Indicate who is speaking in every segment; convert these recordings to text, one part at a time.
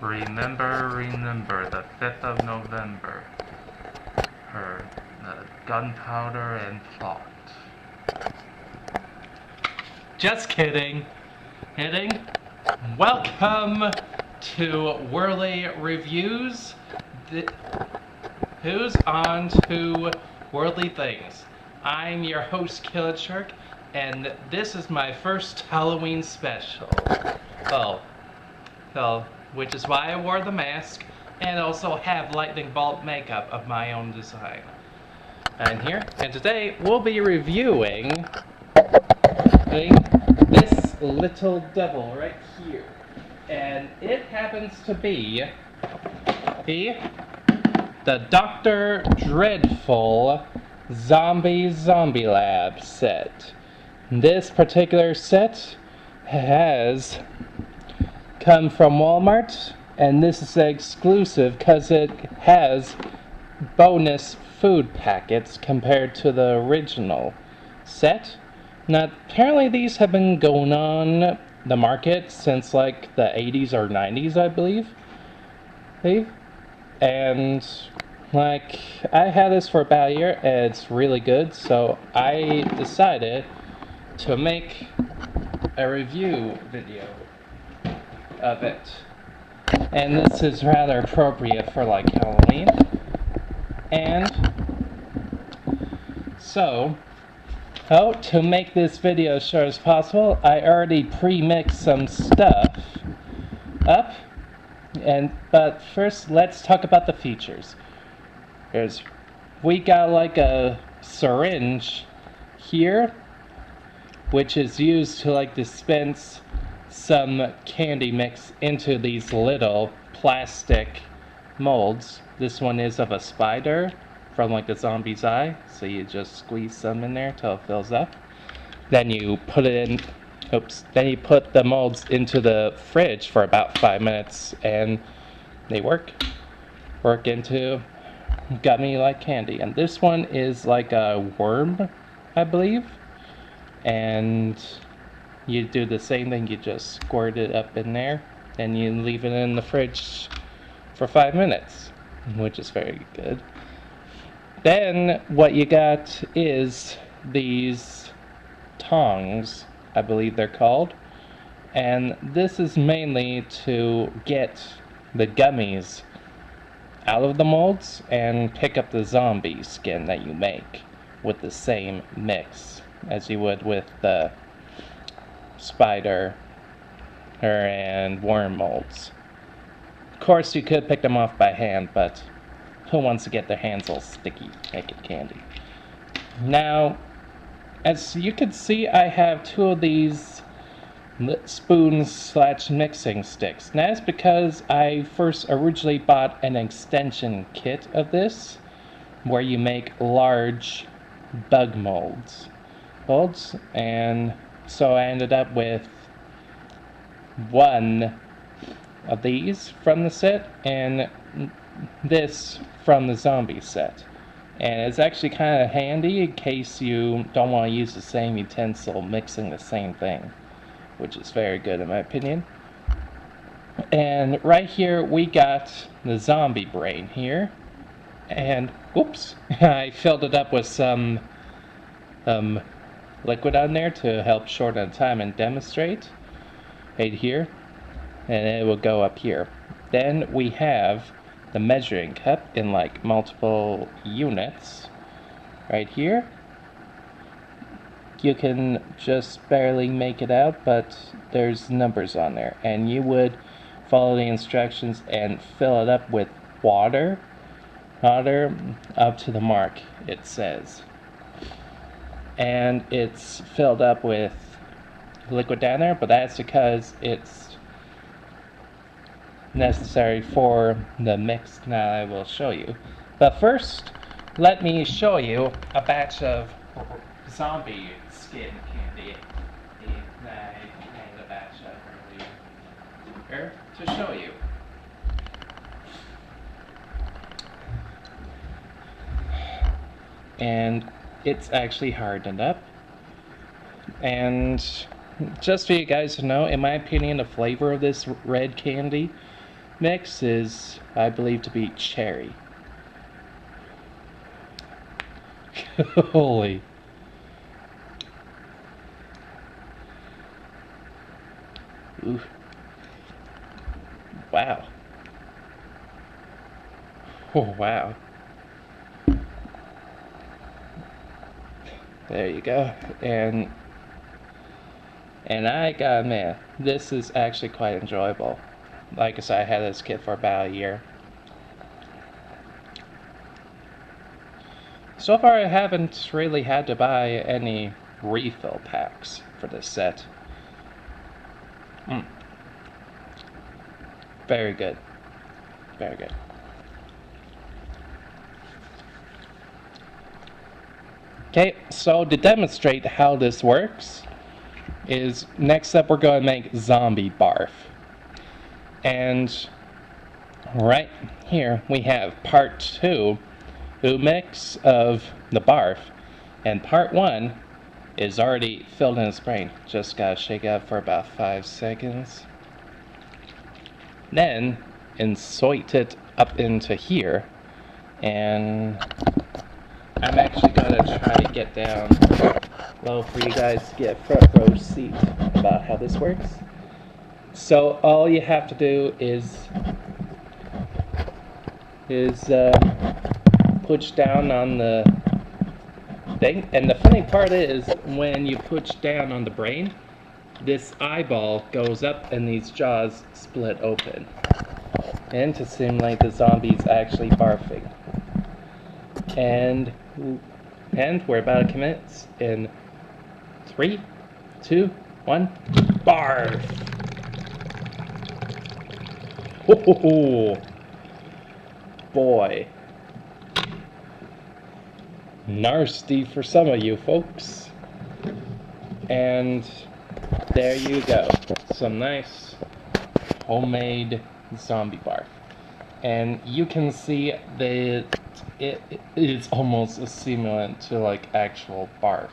Speaker 1: Remember the 5th of November. Her gunpowder and plot.
Speaker 2: Just kidding. Kidding. Welcome to Whirly Reviews. Who's on to Worldly Things? I'm your host, Killichurk, and this is my first Halloween special. Which is why I wore the mask and also have lightning bolt makeup of my own design. And today we'll be reviewing this little devil right here. And it happens to be the Dr. Dreadful Zombie Lab set. This particular set has come from Walmart, and this is exclusive because it has bonus food packets compared to the original set. Now, apparently these have been going on the market since like the 80s or 90s, I believe. And like, I had this for about a year, and it's really good, so I decided to make a review video of it. And this is rather appropriate for like Halloween. And so, to make this video as short as possible, I already pre-mixed some stuff up. But first, let's talk about the features. We got like a syringe here, which is used to like dispense some candy mix into these little plastic molds. This one is of a spider from like the zombie's eye, so you just squeeze some in there till it fills up. Then you put it in, then you put the molds into the fridge for about 5 minutes, and they work into gummy like candy. And this one is like a worm, I believe, and you do the same thing. You just squirt it up in there, and you leave it in the fridge for 5 minutes, which is very good. Then what you got is these tongs, I believe they're called, and this is mainly to get the gummies out of the molds and pick up the zombie skin that you make with the same mix as you would with the spider and worm molds. Of course, you could pick them off by hand, but who wants to get their hands all sticky making candy? Now, as you can see, I have 2 of these spoons / mixing sticks. And that's because I first originally bought an extension kit of this, where you make large bug molds, and so I ended up with 1 of these from the set and this from the zombie set. And it's actually kind of handy in case you don't want to use the same utensil mixing the same thing, which is very good in my opinion. And right here we got the zombie brain here, and oops, I filled it up with some liquid on there to help shorten the time and demonstrate right here, and it will go up here. Then we have the measuring cup in like multiple units right here. You can just barely make it out, but there's numbers on there, and you would follow the instructions and fill it up with water up to the mark, it says. And it's filled up with liquid down there, but that's because it's necessary for the mix that I will show you. But first, let me show you a batch of zombie skin candy that I made a batch of earlier to show you. And it's actually hardened up. And just for you guys to know, in my opinion, the flavor of this red candy mix is, I believe, to be cherry. Holy. Ooh. Wow. Oh, wow. There you go. And I gotta admit, this is actually quite enjoyable. Like I said, I had this kit for about a year. So far, I haven't really had to buy any refill packs for this set. Very good. Very good. Okay, so to demonstrate how this works is next up we're going to make zombie barf. And right here we have part 2 mix of the barf, and part 1 is already filled in its brain. Just gotta shake it up for about 5 seconds. Then insert it up into here, and I'm actually gonna try to get down low for you guys to get a front row seat about how this works. So all you have to do is push down on the thing, and the funny part is when you push down on the brain, this eyeball goes up and these jaws split open, and to simulate the zombies actually barfing. And we're about to commence in 3, 2, 1, barf! Oh, boy. Nasty for some of you folks. And there you go. Some nice homemade zombie barf. And you can see that it is almost a simulant to like actual barf.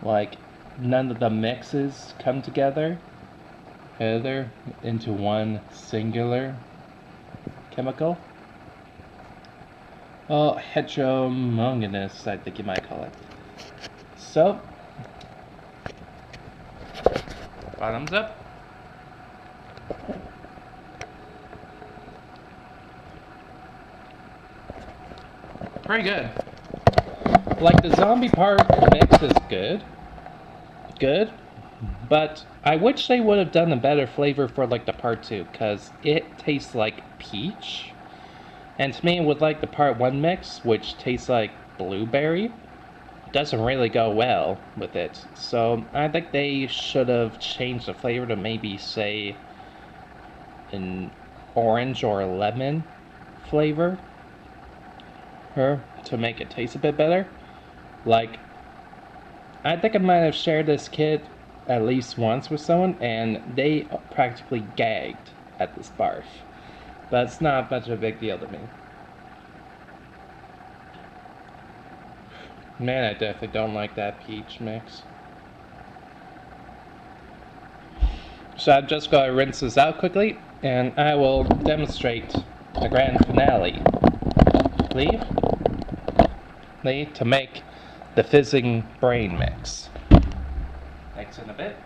Speaker 2: Like none of the mixes come together into one singular chemical. Oh, heteromogenous, I think you might call it. So, bottoms up. Pretty good. Like the zombie part mix is good, but I wish they would have done a better flavor for like the part 2, because it tastes like peach. And to me, with like the part 1 mix, which tastes like blueberry, doesn't really go well with it. So I think they should have changed the flavor to maybe say an orange or lemon flavor to make it taste a bit better. Like, I think I might have shared this kit at least once with someone, and they practically gagged at this barf. But it's not much of a big deal to me. Man, I definitely don't like that peach mix. So I'm just going to rinse this out quickly, and I will demonstrate the grand finale. To make the fizzing brain mix. Thanks in a bit.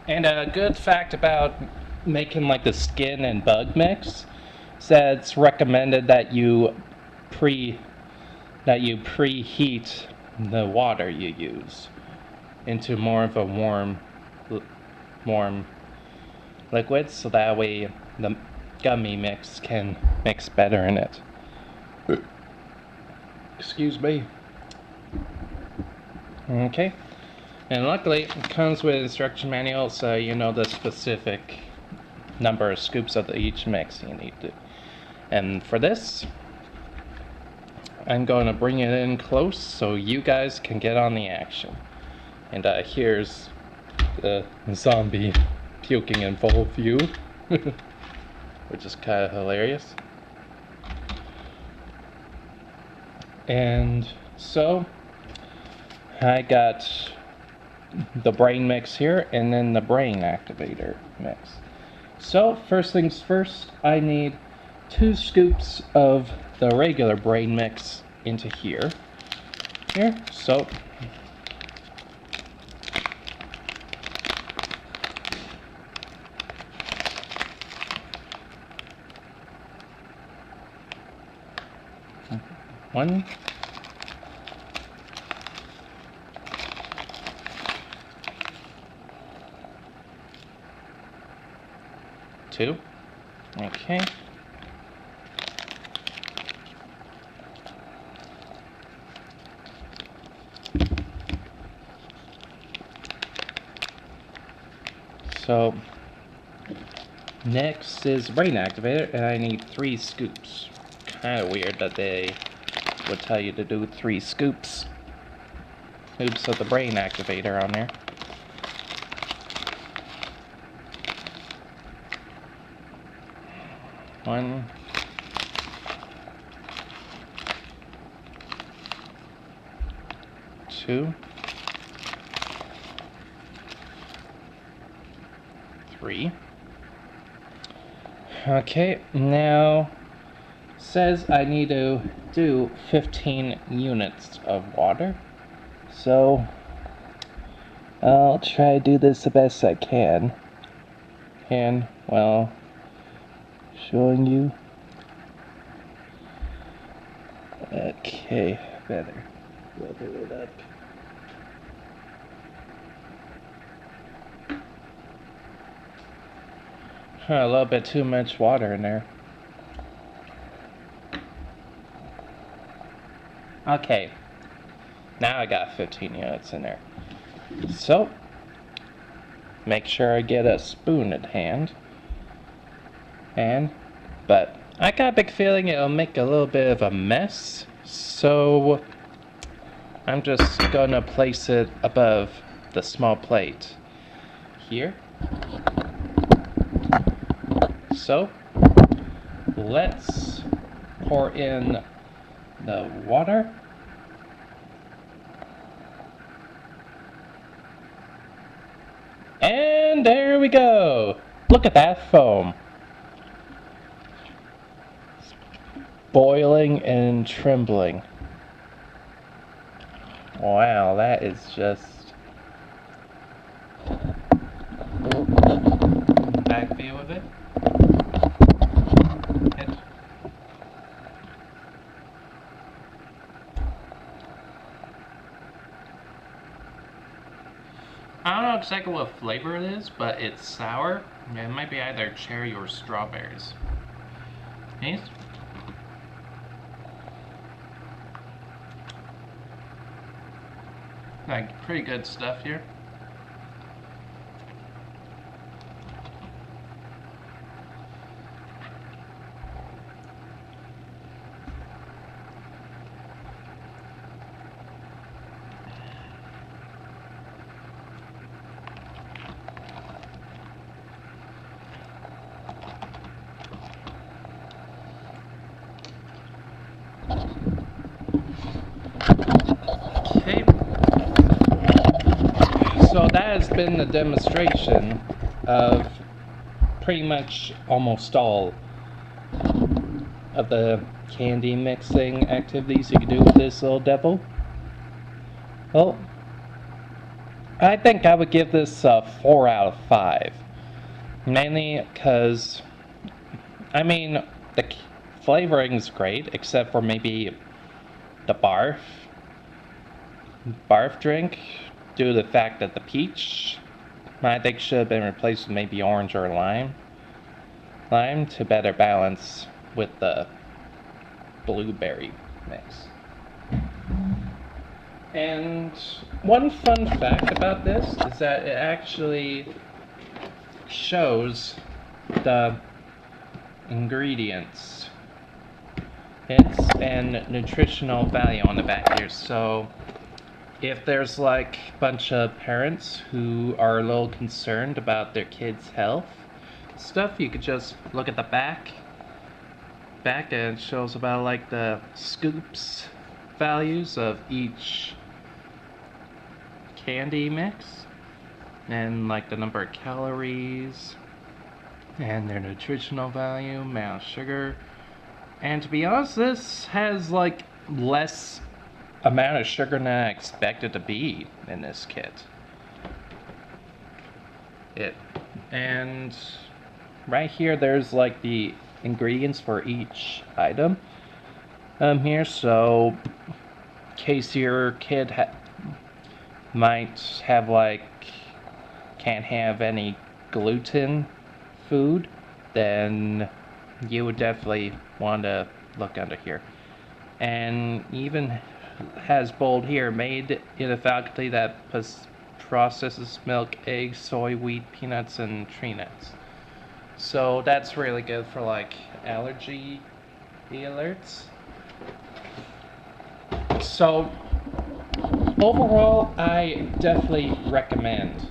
Speaker 2: And a good fact about making like the skin and bug mix is that it's recommended that you preheat the water you use into more of a warm liquid, so that way the gummy mix can mix better in it. Excuse me. Okay. And luckily, it comes with an instruction manual, so you know the specific number of scoops of each mix you need to. And for this, I'm going to bring it in close so you guys can get on the action. And here's the zombie puking in full view, which is kind of hilarious. And so I got the brain mix here and then the brain activator mix. So first things first, I need 2 scoops of the regular brain mix into here. So one, 2, okay. So next is brain activator, and I need 3 scoops. Kind of weird that they would tell you to do 3 scoops of the brain activator on there. One, 2, 3. Okay, now says I need to do 15 units of water. So I'll try to do this the best I can. And, well, showing you. Okay, better level it up. A little bit too much water in there. Okay, now I got 15 units in there. So, make sure I get a spoon at hand. But I got a big feeling it'll make a little bit of a mess. So, I'm just gonna place it above the small plate here. So, let's pour in the water. And there we go! Look at that foam! It's boiling and trembling. Wow, that is just... Back view of it. I don't know exactly what flavor it is, but it's sour. It might be either cherry or strawberries. Taste? Like, pretty good stuff here. Okay. So that has been the demonstration of pretty much almost all of the candy mixing activities you can do with this little devil. Well, I think I would give this a 4 out of 5. Mainly because, I mean, the flavoring's great, except for maybe the barf drink, due to the fact that the peach, I think, should have been replaced with maybe orange or lime to better balance with the blueberry mix. And one fun fact about this is that it actually shows the ingredients. It's and nutritional value on the back here. So if there's like a bunch of parents who are a little concerned about their kids' health stuff, you could just look at the back and it shows about like the scoops values of each candy mix, and like the number of calories, and their nutritional value, amount of sugar. And to be honest, this has like less amount of sugar than I expected to be in this kit. And right here there's like the ingredients for each item here, so in case your kid might have like can't have any gluten food, then you would definitely want to look under here. And even has bold here, made in a factory that processes milk, eggs, soy, wheat, peanuts, and tree nuts. So that's really good for like allergy alerts. So overall, I definitely recommend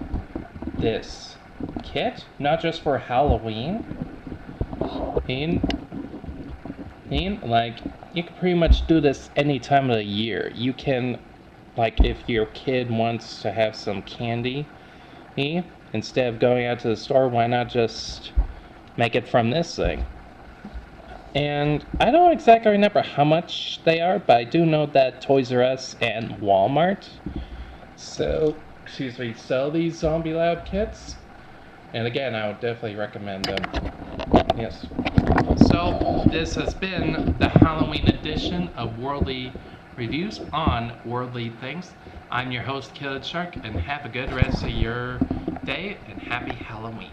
Speaker 2: this kit, not just for Halloween. Like, you can pretty much do this any time of the year. You can, like, if your kid wants to have some candy, instead of going out to the store, why not just make it from this thing? And I don't exactly remember how much they are, but I do know that Toys R Us and Walmart sell these Zombie Lab kits. And again, I would definitely recommend them. Yes. So, this has been the Halloween edition of Worldly Reviews on Worldly Things. I'm your host, Killer Shark, and have a good rest of your day, and happy Halloween.